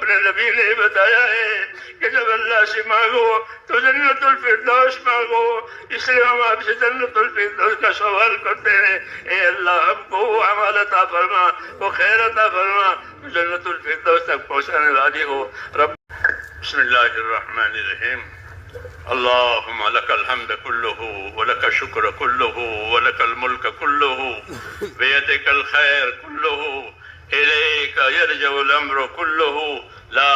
अपने नबी ने बताया है कि जब अल्लाह से मांगो तो जन्नतुल फिरदौस मांगो। इसलिए हम आपसे जन्नतुल फिरदौस का सवाल करते हैं, ए अल्लाह हमको वो अमाल अता फरमा, वो खैर अता फरमा, जन्नतुल फिरदौस तक पहुँचाने वाली हो। रब बिस्मिल्लाहिर्रहमानिर्रहीम। अल्लाहुम्मा लकल हम्द कुल्लुहु व लकल शुक्र कुल्लुहु व लकल मुल्क कुल्लुहु व यदिकल खैर कुल्लुहु इलैका यरजउल अम्रु कुल्लुहु ला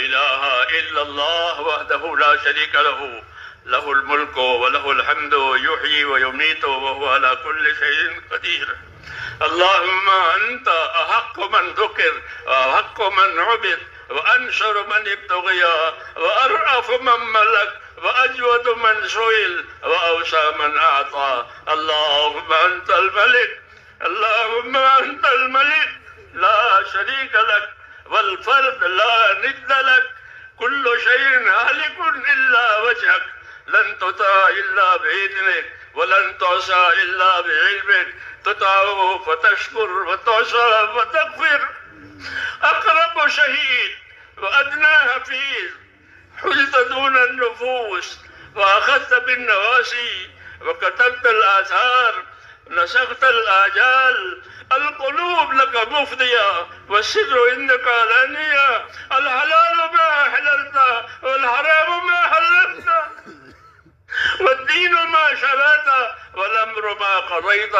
इलाहा इल्लल्लाह वहदहु ला शरीका लहु लहुल मुल्कु व लहुल हम्दु युहयी व युमीतु व हुवा अला कुल्लि शैइन कदीर। अल्लाहुम्मा अंत अहक्कु मन ज़ुकिर व अहक्कु मन उबिद व अंशर मन इब्तग़िया व अरअफ़ु मन मलक व अजवदु मन सुइल व अवसा मन अता। अल्लाहुम्मा अंतल मलिक, अल्लाहुम्मा अंतल मलिक ला शरीक लक वल फर्द ला निद्द लक कुल्लु शैइन हालिकुन इल्ला वजहक लन तुता इल्ला बिइज़निक व लन तुसा इल्ला बिइल्मिक तुताउ फतशकुर व तुसा फतग़फिर। अक़रब शहीद व अदना हफीज़ हुल्त दून अन्नुफूस व अख़ज़त बिन्नवासी व कतबतल आसार नसख़त आजाल अलक़ुलूब लक मुफ़दिया व सिर्रु इन्नका अलानिया अल हलालु मा हललता वल हरामु मा हललता والدين ما شرعت والأمر ما قضيت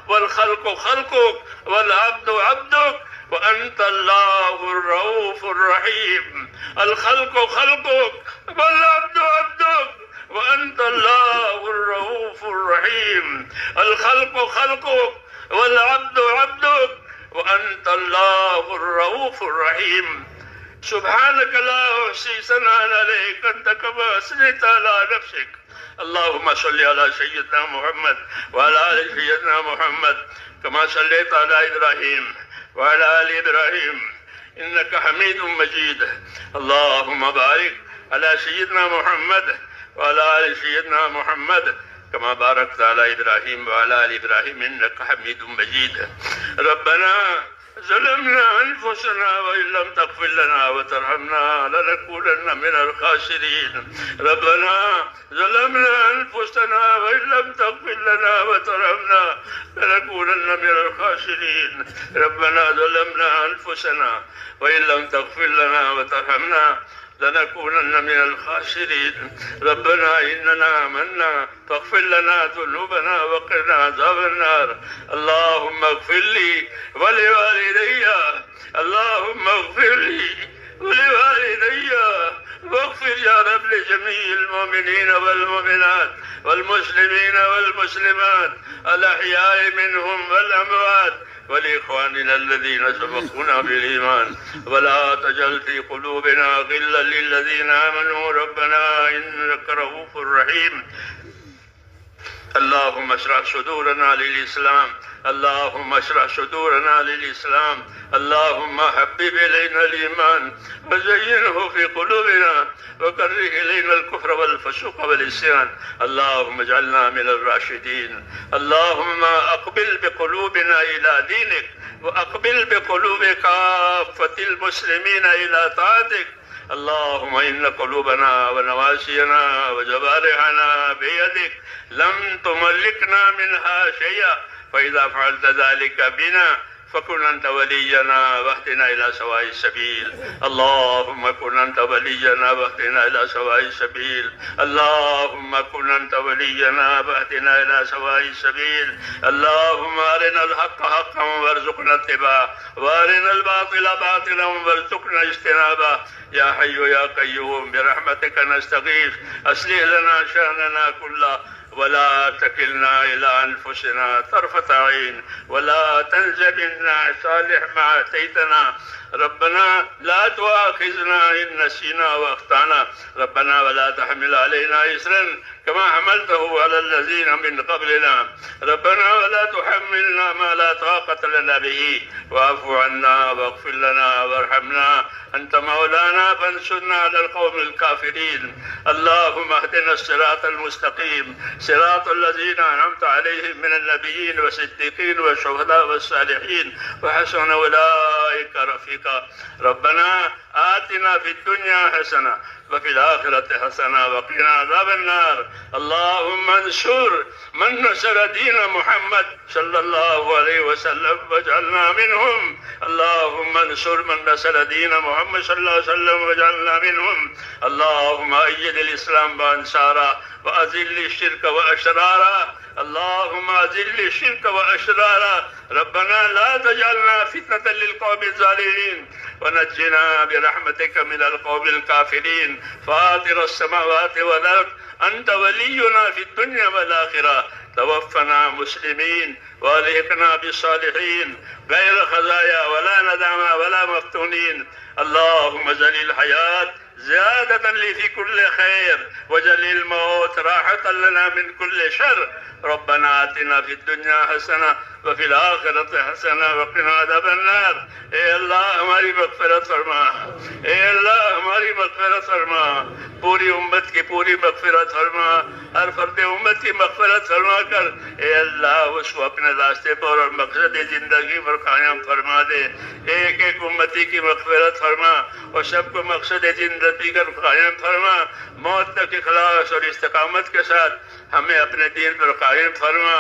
والخلق خلقك والعبد عبدك وأنت الله الرؤوف الرحيم. الخلق خلقك والعبد عبدك وأنت الله الرؤوف الرحيم. الخلق خلقك والعبد عبدك وأنت الله الرؤوف الرحيم. سبحانك لا أحصي ثناء عليك أنت كما أثنيت على نفسك. اللهم صل على سيدنا محمد وعلى آل سيدنا محمد كما صليت على إبراهيم وعلى آل إبراهيم إنك حميد مجيد. اللهم بارك على سيدنا محمد وعلى آل سيدنا محمد كما باركت على إبراهيم وعلى آل إبراهيم إنك حميد مجيد. ربنا ظلمنا أنفسنا وإن لم تغفر لنا وترحمنا لنكونن من الخاسرين. ربنا ظلمنا أنفسنا وإن لم تغفر لنا وترحمنا لنكونن من الخاسرين. ربنا ظلمنا أنفسنا وإن لم تغفر لنا وترحمنا لنكونن من الخاسرين. ربنا إننا آمنا فاغفر لنا ذنوبنا وقنا عذاب النار. اللهم اغفر لي ولوالدي، اللهم اغفر لي ولوالدي واغفر يا رب لجميع المؤمنين والمؤمنات والمسلمين والمسلمات الأحياء منهم والأموات ولإخواننا الذين سبقونا بالإيمان ولا تجعل في قلوبنا غلا للذين آمنوا ربنا إنك رؤوف رحيم. اللهم اشرح صدورنا للإسلام، اللهم اشرح صدورنا للإسلام. اللهم حبب إلينا الإيمان وزينه في قلوبنا وكره إلينا الكفر والفسوق والعصيان. اللهم اجعلنا من الراشدين. اللهم أقبل بقلوبنا إلى دينك وأقبل بقلوب كافة المسلمين إلى طاعتك. اللهم إن قلوبنا ونواسينا وجوارحنا بيدك لم تملكنا منها شيئا، فإذا فعلت ذلك بنا فكن أنت ولينا واهدنا إلى سواء السبيل. اللهم كن أنت ولينا واهدنا إلى سواء السبيل. اللهم كن أنت ولينا واهدنا إلى سواء السبيل. اللهم أرنا الحق حقا وارزقنا اتباعه وأرنا الباطل باطلا وارزقنا اجتنابه. يا حي يا قيوم برحمتك نستغيث أصلح لنا شأننا كله ولا تكلنا إلى أنفسنا طرفة عين ولا تنزل منا صالح ما أتيتنا. ربنا لا تؤاخذنا إن نسينا وأخطأنا. ربنا ولا تحمل علينا إصرا كما حملته على الذين من قبلنا. ربنا ولا تحملنا ما لا طاقة لنا به واعف عنا واغفر لنا وارحمنا أنت مولانا فانصرنا على القوم الكافرين. اللهم اهدنا الصراط المستقيم صراط الذين أنعمت عليهم من النبيين والصديقين والشهداء والصالحين وحسن أولئك رفيقا. ربنا आतिना फिद्दुनिया हसना वफिल आखिरति हसना वक़िना अज़ाबन्नार। अल्लाहुम्मा अंसुर मन नसर दीन मुहम्मद सल्लल्लाहु अलैहि वसल्लम वजअलना मिनहुम। अल्लाहुम्मा अंसुर मन नसर दीन मुहम्मद सल्लल्लाहु अलैहि वसल्लम वजअलना मिनहुम। अल्लाहुम्मा अय्यिदिल इस्लाम व अंसारा व अज़िल्ल शिर्क व अशरारा। अल्लाहुम्मा अज़िल्ल शिर्क व अशरारा। रब्बना ला तजअलना फितनतल लिल कौमिज़ ज़ालिमीन व नज्जिना बिरहमतिका मिनल कौमिल काफिरीन। फातिरस समावाति वल अर्द अंत वलियुना फिद दुनिया वल आखिरह। तवफ़्फ़ना मुस्लिमीन व अलहिक़ना बिस्सालिहीन गैर ख़ज़ाया वला नदामा वला मफ़्तूनीन। अल्लाहुम्मा जलिल हयात ज़ियादतन ली फ़ी कुल्लि खैर वजलिल मौत राहतन लना मिन कुल्लि शर। रब्बना आतिना फिद दुनिया हसना वफिल आखिरति हसना वक़िना अज़ाबन्नार। ए अल्लाह हमारी मग़फ़िरत फरमा, ए अल्लाह हमारी मग़फ़िरत फरमा, पूरी उम्मत की पूरी मग़फ़िरत फरमा, हर फर्द उम्मत की मग़फ़िरत फरमा कर ए अल्लाह उसको अपने रास्ते पर और मकसद ज़िंदगी पर कायम फरमा दे। एक एक उम्मती की मग़फ़िरत फरमा और सबको मकसद ज़िंदगी कर कायम फरमा। मौत तक इखलास और इस्तिक़ामत के साथ हमें अपने दीन पर कायम फरमा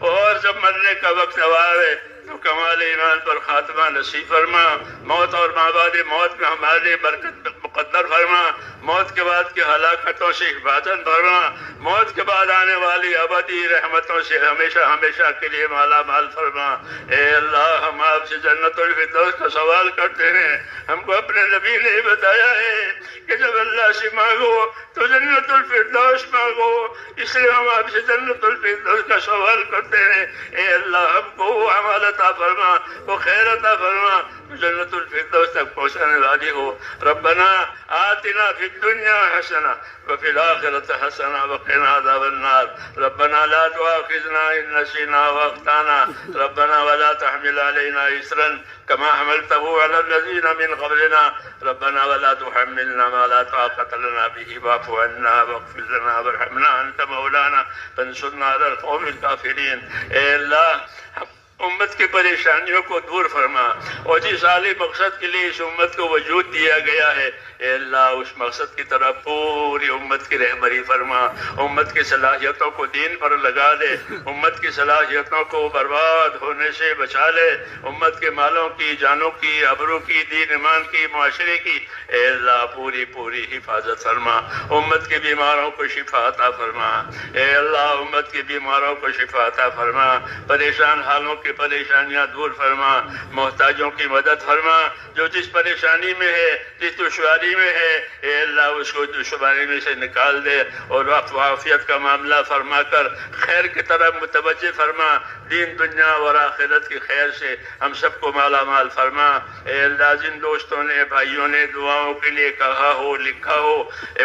और जब मरने का वक्त आवे तो कमाल ईमान पर खात्मा नसीब फरमा। मौत और माबाद मौत में हमारे लिए बरकत मुक़द्दर फरमा। मौत के बाद की हलाकतों से हिफाजत फरमा। मौत के बाद आने वाली अबदी रहमतों से हमेशा हमेशा के लिए माला माल फरमा। ए अल्लाह हम आपसे जन्नतुल फिरदौस का सवाल करते हैं। हमको अपने नबी ने बताया है कि जब अल्लाह से मांगो तो जन्नतुल फिरदौस मांगो, इसलिए हम आपसे जन्नतुल फिरदौस का सवाल करते हैं। ए अल्लाह हमको वो अमाल अता फरमा, वो खैर अता फरमा जन्नतुल फिरदौस तक पहुँचाने वाली हो। रब्बना आतिना फिद दुनिया हसना वफिल आखिरति हसना वक़िना अज़ाबन्नार। रब्बना ला तुआखिज़ना इन नसीना व अख़्ताना। रब्बना वला तहमिल अलैना इसरन कमा हमलतहु अला लज़ीना मिन क़ब्लिना। रब्बना वला तुहम्मिलना मा ला ताक़त लना बिही वाअफ़ु अन्ना वग़फ़िर लना वरहमना अंत मौलाना फंसुरना अलल क़ौमिल काफ़िरीन। ए अल्लाह उम्मत की परेशानियों को दूर फरमा और जिस आली मकसद के लिए इस उम्मत को वजूद दिया गया है ए अल्लाह उस मकसद की तरफ पूरी उम्मत की रहबरी फरमा। उम्मत की सलाहियतों को दीन पर लगा दे, उम्मत की सलाहियतों को बर्बाद होने से बचा ले, उम्मत के मालों की, जानों की, अबरू की, दीन ईमान की, मुआशरे की ए अल्लाह पूरी पूरी हिफाजत फरमा। उम्मत के बीमारों को शिफा अता फरमा। ए अल्लाह उम्मत के बीमारों को शिफा अता फरमा। परेशान हालों की परेशानियां दूर फरमा। मोहताजों की मदद फरमा। जो जिस परेशानी में है, जिस दुश्वारी में है ए अल्लाह उसको दुश्वारी में से निकाल दे और आफियत का मामला फरमा कर खैर की तरफ मुतवज्जे फरमा। दीन दुनिया और आखिरत की खैर से हम सबको माला माल फरमा। ए अल्लाह जिन दोस्तों ने, भाइयों ने दुआओं के लिए कहा हो, लिखा हो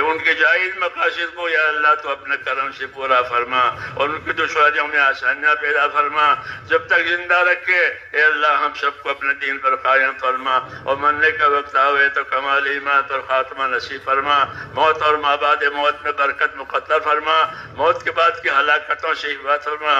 उनके जायज़ मकासद को या अल्लाह तो अपने करम से पूरा फरमा और उनकी दुश्वारियों में आसानियाँ पैदा फरमा। जब तक जिंदा रखे ए अल्लाह हम सबको अपने दीन पर कायम फरमा और मरने का वक्त आवे तो कमाल ईमान पर खात्मा नसीब फरमा। मौत और माबाद मौत में बरकत मुक़द्दर फरमा। मौत के बाद की हलाकतों से हिफाज़त फरमा।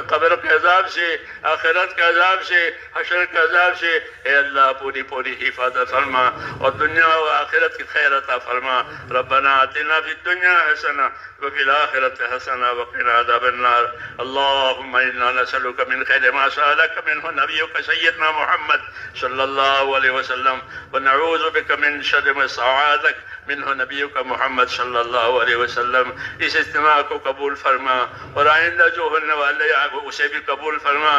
कब्र के अज़ाब से, आखिरत के अज़ाब से, हशर के अज़ाब से ए अल्लाह पूरी पूरी हिफाज़त फरमा और दुनिया और आखिरत की खैर अता फरमा। रब्बना आतिना फिद दुनिया हसना वफिल आखिरति हसना वक़िना अज़ाबन्नार। अल्लाहुम्मा इन्ना नसअलुका मिन खैरि मा सअलका मिन्हु नबियुका सय्यदना मुहम्मद सल्लल्लाहु अलैहि वसल्लम व नऊज़ु बिका मिन शर्रि मा सअदक मिन्हु नबियुका मुहम्मद सल्लल्लाहु अलैहि वसल्लम। इस इज्तिमा को कबूल फरमा और आइंदा जो होने वाले उसे भी कबूल फरमा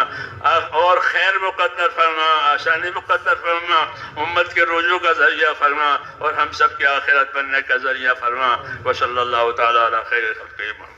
और खैर मुक़द्दर फरमा, आसानी मुक़द्दर फरमा, उम्मत के रुजू का ज़रिया फरमा और हम सब की आखिरत बनने का ज़रिया फरमा। व सल्लल्लाहु तआला अला खैरि खल्क़िही मुहम्मद।